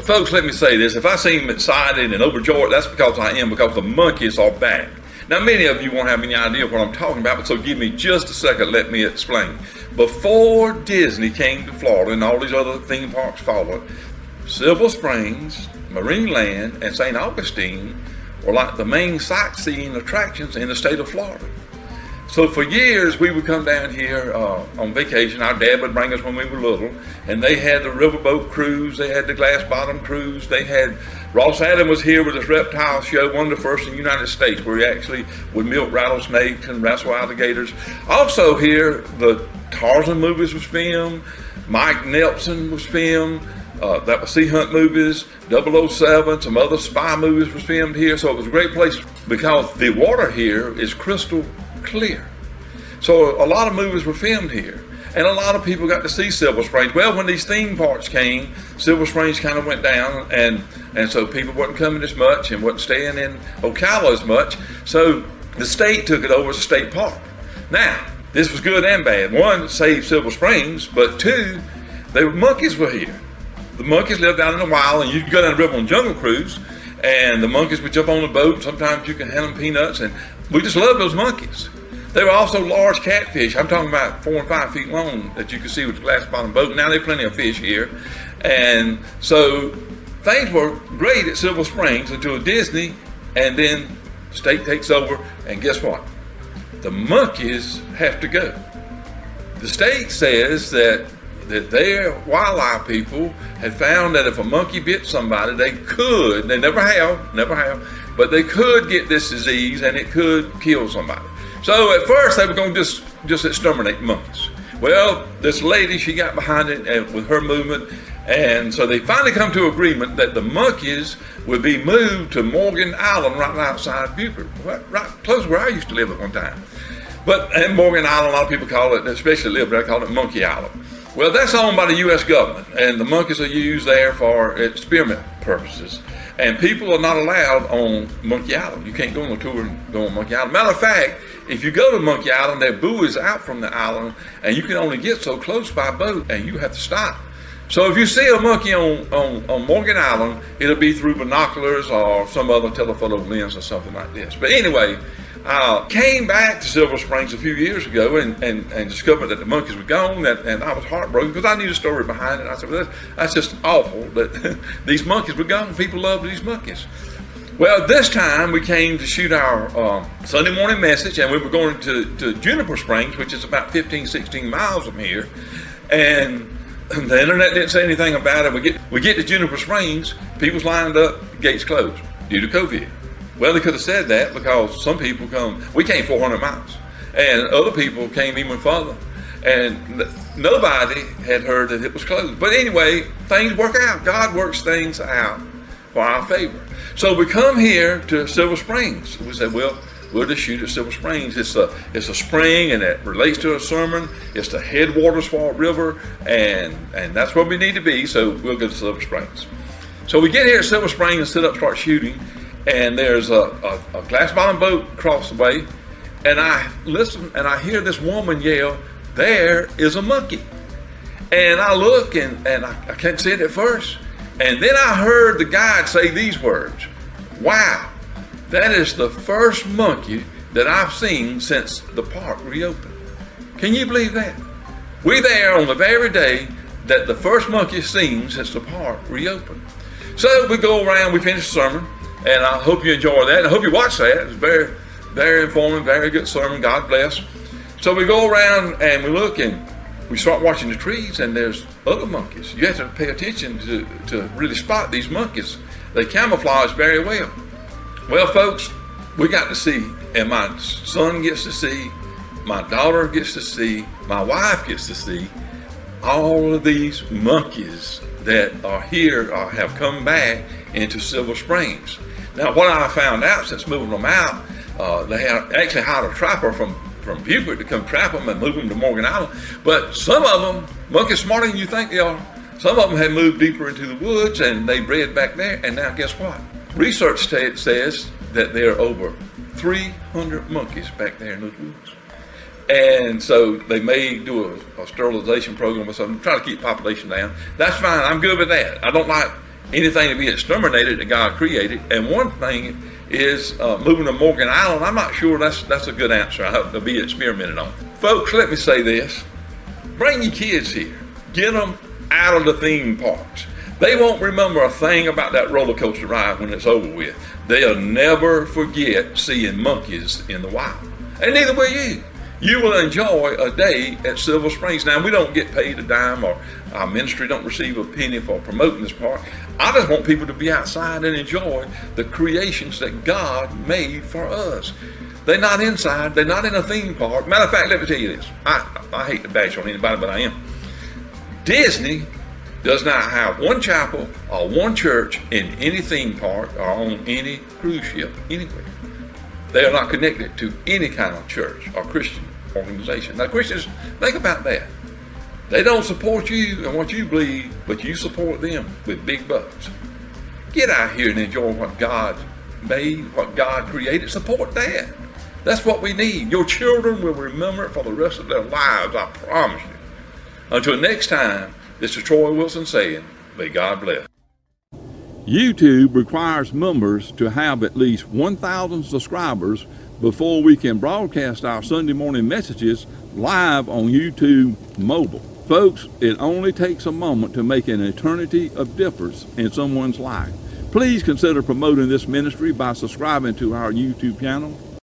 folks, let me say this. If I seem excited and overjoyed, that's because I am, because the monkeys are back. Now, many of you won't have any idea what I'm talking about, so give me just a second. Let me explain. Before Disney came to Florida and all these other theme parks followed, Silver Springs, Marineland, and St. Augustine were like the main sightseeing attractions in the state of Florida. So for years, we would come down here on vacation. Our dad would bring us when we were little, and they had the riverboat cruise, they had the glass bottom cruise, they had, Ross Adam was here with his reptile show, one of the first in the United States, where he actually would milk rattlesnakes and wrestle alligators. Also here, the Tarzan movies was filmed, Mike Nelson was filmed, that was Sea Hunt movies, 007, some other spy movies was filmed here. So it was a great place because the water here is crystal clear. So a lot of movies were filmed here, and a lot of people got to see Silver Springs. Well, when these theme parks came, Silver Springs kind of went down, and so people wasn't coming as much and wasn't staying in Ocala as much. So the state took it over as a state park. Now, this was good and bad. One, it saved Silver Springs, but two, the monkeys were here. The monkeys lived out in the wild, and you could go down the river on Jungle Cruise, and the monkeys would jump on the boat. Sometimes you can hand them peanuts, and we just loved those monkeys. They were also large catfish. I'm talking about 4 and 5 feet long that you could see with the glass bottom boat. Now there's plenty of fish here. And so things were great at Silver Springs until Disney, and then state takes over, and guess what? The monkeys have to go. The state says that their wildlife people had found that if a monkey bit somebody, they never have, but they could get this disease and it could kill somebody. So at first they were going to just exterminate monkeys. Well, this lady, she got behind it and with her movement, and so they finally come to agreement that the monkeys would be moved to Morgan Island right outside Beaufort, right close where I used to live at one time. And Morgan Island, a lot of people call it, especially live there, call it Monkey Island. Well, that's owned by the U.S. government, and the monkeys are used there for experiment purposes. And people are not allowed on Monkey Island. You can't go on a tour and go on Monkey Island. Matter of fact, if you go to Monkey Island, there are buoys out from the island, and you can only get so close by boat, and you have to stop. So if you see a monkey on Morgan Island, it'll be through binoculars or some other telephoto lens or something like this. But anyway, came back to Silver Springs a few years ago and discovered that the monkeys were gone, and I was heartbroken because I knew the story behind it. I said, well, that's just awful that these monkeys were gone. People loved these monkeys. Well, this time we came to shoot our Sunday morning message, and we were going to Juniper Springs, which is about 15, 16 miles from here, and the internet didn't say anything about it. We get to Juniper Springs, people's lined up, gates closed due to COVID. Well, they could have said that because some people we came 400 miles, and other people came even further, and nobody had heard that it was closed. But anyway, things work out. God works things out for our favor. So we come here to Silver Springs. We said, well, we'll just shoot at Silver Springs. It's a spring, and it relates to a sermon. It's the headwaters for a river, and that's where we need to be, so we'll go to Silver Springs. So we get here at Silver Springs and sit up, start shooting, and there's a glass bottom boat across the way, and I listen and I hear this woman yell, "There is a monkey." And I look and I can't see it at first, and then I heard the guide say these words, "Wow, that is the first monkey that I've seen since the park reopened." Can you believe that? We're there on the very day that the first monkey is seen since the park reopened. So we go around, we finish the sermon, and I hope you enjoy that. I hope you watch that. It's very, very informative, very good sermon. God bless. So we go around and we look and we start watching the trees, and there's other monkeys. You have to pay attention to really spot these monkeys. They camouflage very well. Well, folks, we got to see, and my son gets to see, my daughter gets to see, my wife gets to see all of these monkeys that are here or have come back into Silver Springs. Now, what I found out since moving them out, they actually hired a trapper from Beaufort to come trap them and move them to Morgan Island. But some of them, monkeys smarter than you think they are, some of them had moved deeper into the woods and they bred back there. And now guess what? Research says that there are over 300 monkeys back there in those woods. And so they may do a sterilization program or something, try to keep population down. That's fine. I'm good with that. I don't like anything to be exterminated that God created. And one thing is moving to Morgan Island. I'm not sure that's a good answer. I hope to be experimented on. Folks, let me say this. Bring your kids here. Get them out of the theme parks. They won't remember a thing about that roller coaster ride when it's over with. They'll never forget seeing monkeys in the wild. And neither will you. You will enjoy a day at Silver Springs. Now, we don't get paid a dime, or our ministry don't receive a penny for promoting this park. I just want people to be outside and enjoy the creations that God made for us. They're not inside. They're not in a theme park. Matter of fact, let me tell you this. I hate to bash on anybody, but I am. Disney does not have one chapel or one church in any theme park or on any cruise ship anywhere. They are not connected to any kind of church or Christian organization. Now, Christians, think about that. They don't support you and what you believe, but you support them with big bucks. Get out here and enjoy what God made, what God created. Support that. That's what we need. Your children will remember it for the rest of their lives, I promise you. Until next time, this is Troy Wilson saying, may God bless. YouTube requires members to have at least 1,000 subscribers before we can broadcast our Sunday morning messages live on YouTube mobile. Folks, it only takes a moment to make an eternity of difference in someone's life. Please consider promoting this ministry by subscribing to our YouTube channel.